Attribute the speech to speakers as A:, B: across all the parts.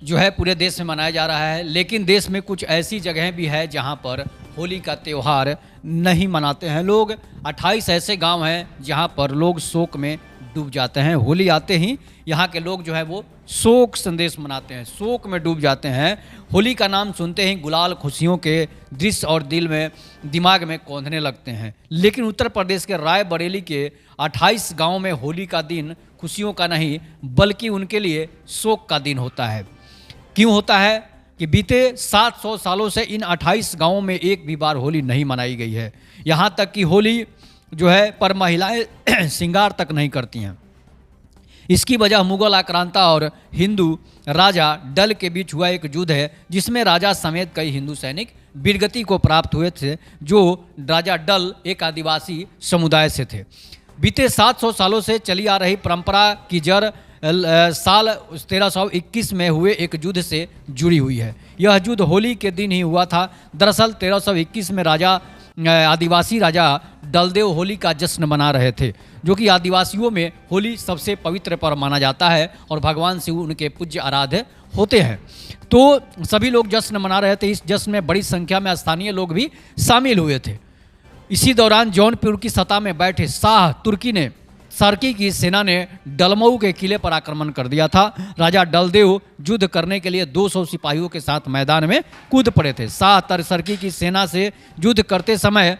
A: जो है पूरे देश में मनाया जा रहा है, लेकिन देश में कुछ ऐसी जगहें भी है जहां पर होली का त्यौहार नहीं मनाते हैं लोग। 28 ऐसे गांव हैं जहां पर लोग शोक में डूब जाते हैं। होली आते ही यहाँ के लोग जो है वो शोक संदेश मनाते हैं, शोक में डूब जाते हैं। होली का नाम सुनते ही गुलाल खुशियों के दृश्य और दिमाग में कौंधने लगते हैं। लेकिन उत्तर प्रदेश के रायबरेली के 28 गांव में होली का दिन खुशियों का नहीं बल्कि उनके लिए शोक का दिन होता है। क्यों होता है कि बीते 700 सालों से इन 28 गांवों में एक भी बार होली नहीं मनाई गई है। यहाँ तक कि होली जो है पर महिलाएं श्रृंगार तक नहीं करती हैं। इसकी वजह मुगल आक्रांता और हिंदू राजा डल के बीच हुआ एक युद्ध है, जिसमें राजा समेत कई हिंदू सैनिक वीरगति को प्राप्त हुए थे, जो राजा डल एक आदिवासी समुदाय से थे। बीते 700 सालों से चली आ रही परंपरा की जड़ साल 1321 में हुए एक युद्ध से जुड़ी हुई है। यह युद्ध होली के दिन ही हुआ था। दरअसल 1321 में आदिवासी राजा डलदेव होली का जश्न मना रहे थे, जो कि आदिवासियों में होली सबसे पवित्र पर्व माना जाता है और भगवान शिव उनके पूज्य आराध्य होते हैं। तो सभी लोग जश्न मना रहे थे। इस जश्न में बड़ी संख्या में स्थानीय लोग भी शामिल हुए थे। इसी दौरान जौनपुर की सतह में बैठे शाह तुर्की ने सरकी की सेना ने डलमऊ के किले पर आक्रमण कर दिया था। राजा डलदेव युद्ध करने के लिए 200 सिपाहियों के साथ मैदान में कूद पड़े थे। शाह सरकी की सेना से युद्ध करते समय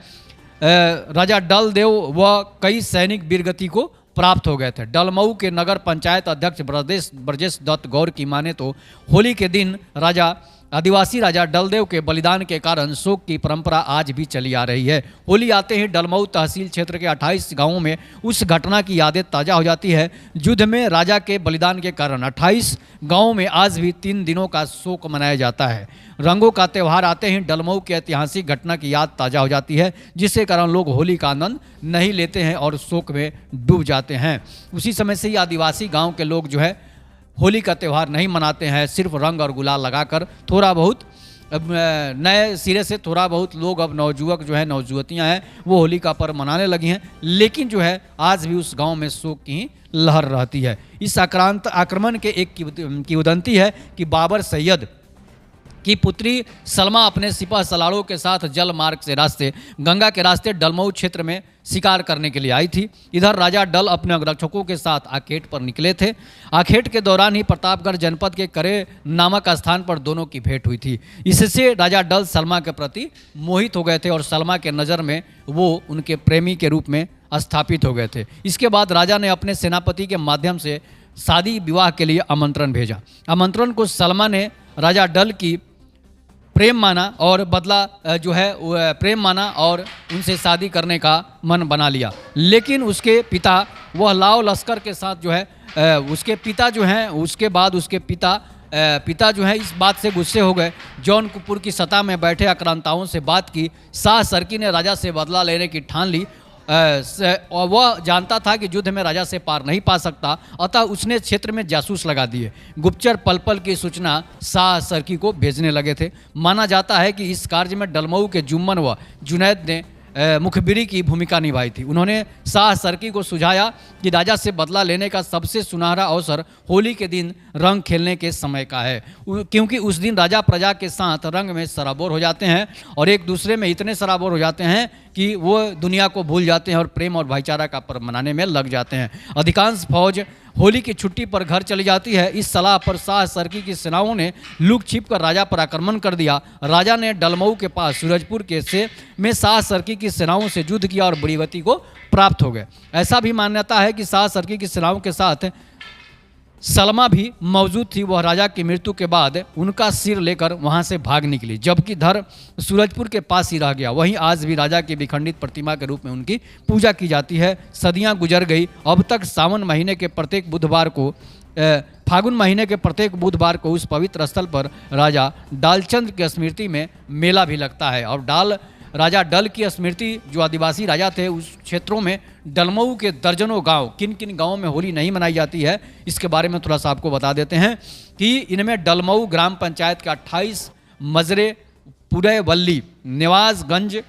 A: राजा डलदेव व कई सैनिक वीरगति को प्राप्त हो गए थे। डलमऊ के नगर पंचायत अध्यक्ष ब्रजेश दत्त गौर की माने तो होली के दिन आदिवासी राजा डलदेव के बलिदान के कारण शोक की परंपरा आज भी चली आ रही है। होली आते ही डलमऊ तहसील क्षेत्र के 28 गांवों में उस घटना की यादें ताज़ा हो जाती है। युद्ध में राजा के बलिदान के कारण 28 गांवों में आज भी 3 दिनों का शोक मनाया जाता है। रंगों का त्यौहार आते ही डलमऊ की ऐतिहासिक घटना की याद ताज़ा हो जाती है, जिसके कारण लोग होली का आनंद नहीं लेते हैं और शोक में डूब जाते हैं। उसी समय से ही आदिवासी गाँव के लोग जो है होली का त्यौहार नहीं मनाते हैं। सिर्फ रंग और गुलाल लगाकर थोड़ा बहुत नए सिरे से थोड़ा बहुत लोग अब नवजुवक जो है नवजुवतियाँ हैं वो होली का पर्व मनाने लगी हैं, लेकिन जो है आज भी उस गांव में शोक की लहर रहती है। इस आक्रमण के एक किंवदंती है कि बाबर सैयद की पुत्री सलमा अपने सिपह सलारों के साथ जल मार्ग से गंगा के रास्ते डलमऊ क्षेत्र में शिकार करने के लिए आई थी। इधर राजा डल अपने अंगरक्षकों के साथ आखेट पर निकले थे। आखेट के दौरान ही प्रतापगढ़ जनपद के करे नामक स्थान पर दोनों की भेंट हुई थी। इससे राजा डल सलमा के प्रति मोहित हो गए थे और सलमा के नज़र में वो उनके प्रेमी के रूप में स्थापित हो गए थे। इसके बाद राजा ने अपने सेनापति के माध्यम से शादी विवाह के लिए आमंत्रण भेजा। आमंत्रण को सलमा ने राजा डल की प्रेम माना और प्रेम माना और उनसे शादी करने का मन बना लिया। लेकिन उसके पिता वह लाव लश्कर के साथ जो है उसके पिता जो है इस बात से गुस्से हो गए। जौनपुर की सतह में बैठे आक्रांताओं से बात की। शाह सरकी ने राजा से बदला लेने की ठान ली और वह जानता था कि युद्ध में राजा से पार नहीं पा सकता, अतः उसने क्षेत्र में जासूस लगा दिए। गुप्तचर पल पल की सूचना शाह सरकी को भेजने लगे थे। माना जाता है कि इस कार्य में डलमऊ के जुम्मन व जुनैद ने मुखबिरी की भूमिका निभाई थी। उन्होंने शाह सरकी को सुझाया कि राजा से बदला लेने का सबसे सुनहरा अवसर होली के दिन रंग खेलने के समय का है, क्योंकि उस दिन राजा प्रजा के साथ रंग में सराबोर हो जाते हैं और एक दूसरे में इतने सराबोर हो जाते हैं कि वो दुनिया को भूल जाते हैं और प्रेम और भाईचारा का पर्व मनाने में लग जाते हैं। अधिकांश फौज होली की छुट्टी पर घर चली जाती है। इस सलाह पर शाह सरकी की सेनाओं ने लुक छिप कर राजा पर आक्रमण कर दिया। राजा ने डलमऊ के पास सूरजपुर के से में शाह सरकी की सेनाओं से युद्ध किया और बड़ी को प्राप्त हो गए। ऐसा भी मान्यता है कि शाह सरकी की सेनाओं के साथ सलमा भी मौजूद थी। वह राजा की मृत्यु के बाद उनका सिर लेकर वहां से भाग निकली, जबकि धर सूरजपुर के पास ही रह गया। वहीं आज भी राजा की विखंडित प्रतिमा के रूप में उनकी पूजा की जाती है। सदियां गुजर गई, अब तक फागुन महीने के प्रत्येक बुधवार को उस पवित्र स्थल पर राजा डालचंद्र की स्मृति में मेला भी लगता है। और राजा डल की स्मृति जो आदिवासी राजा थे उस क्षेत्रों में डलमऊ के दर्जनों गांव, किन किन गांवों में होली नहीं मनाई जाती है इसके बारे में थोड़ा सा आपको बता देते हैं कि इनमें डलमऊ ग्राम पंचायत के 28 मजरे, पुरैवल्ली, निवासगंज,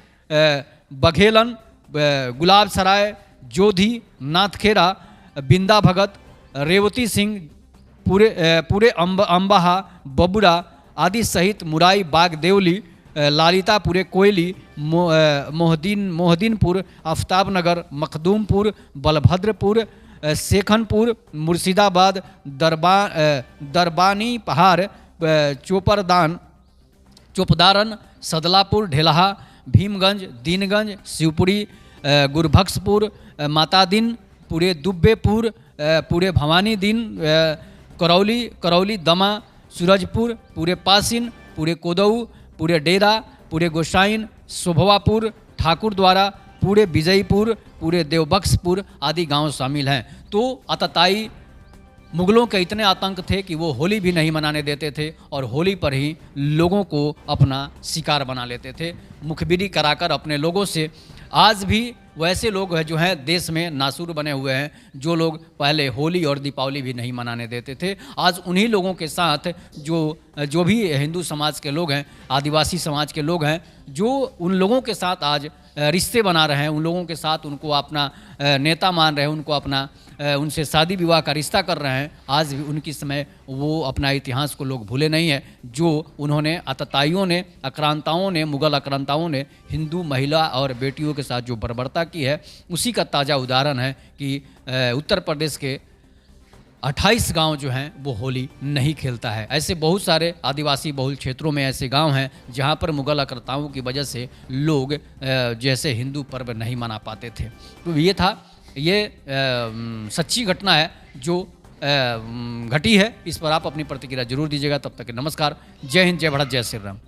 A: बघेलन, गुलाब सराय, जोधी, नाथखेरा, बिंदा भगत, रेवती सिंह, पूरे अम्बाहा, बबुरा आदि सहित मुराई, बाग देवली, लालितापुरे, कोयली, मोहद्दीनपुर, आफ्ताबनगर, मखदूमपुर, बलभद्रपुर, शेखनपुर, मुर्शिदाबाद, दरबानी पहाड़, चोपदारन, सदलापुर, ढेलहा, भीमगंज, दीनगंज, शिवपुरी, गुरबख्शपुर, मातादीन, पूरे दुब्बेपुर, पूरे भवानी दिन, करौली, दमा, सूरजपुर, पूरे पासिन, पूरे कोदऊ, पूरे डेरा, पूरे गोसाइन, शोभवापुर, ठाकुरद्वारा, पूरे विजयपुर, पूरे देवबख्शपुर आदि गांव शामिल हैं। तो आतताई मुगलों के इतने आतंक थे कि वो होली भी नहीं मनाने देते थे और होली पर ही लोगों को अपना शिकार बना लेते थे, मुखबिरी कराकर अपने लोगों से। आज भी वैसे लोग हैं जो हैं देश में नासूर बने हुए हैं, जो लोग पहले होली और दीपावली भी नहीं मनाने देते थे। आज उन्हीं लोगों के साथ जो भी हिंदू समाज के लोग हैं, आदिवासी समाज के लोग हैं, जो उन लोगों के साथ आज रिश्ते बना रहे हैं, उन लोगों के साथ उनको अपना नेता मान रहे हैं, उनको अपना उनसे शादी विवाह का रिश्ता कर रहे हैं। आज भी उनकी समय वो अपना इतिहास को लोग भूले नहीं हैं, जो उन्होंने आतताइयों ने, आक्रांताओं ने, मुगल आक्रांताओं ने हिंदू महिला और बेटियों के साथ जो बर्बरता की है, उसी का ताज़ा उदाहरण है कि उत्तर प्रदेश के 28 गांव जो हैं वो होली नहीं खेलता है। ऐसे बहुत सारे आदिवासी बहुल क्षेत्रों में ऐसे गांव हैं जहां पर मुगल आक्रांताओं की वजह से लोग जैसे हिंदू पर्व नहीं मना पाते थे। तो ये सच्ची घटना है जो घटी है। इस पर आप अपनी प्रतिक्रिया जरूर दीजिएगा। तब तक नमस्कार, जय हिंद, जय भारत, जय श्री राम।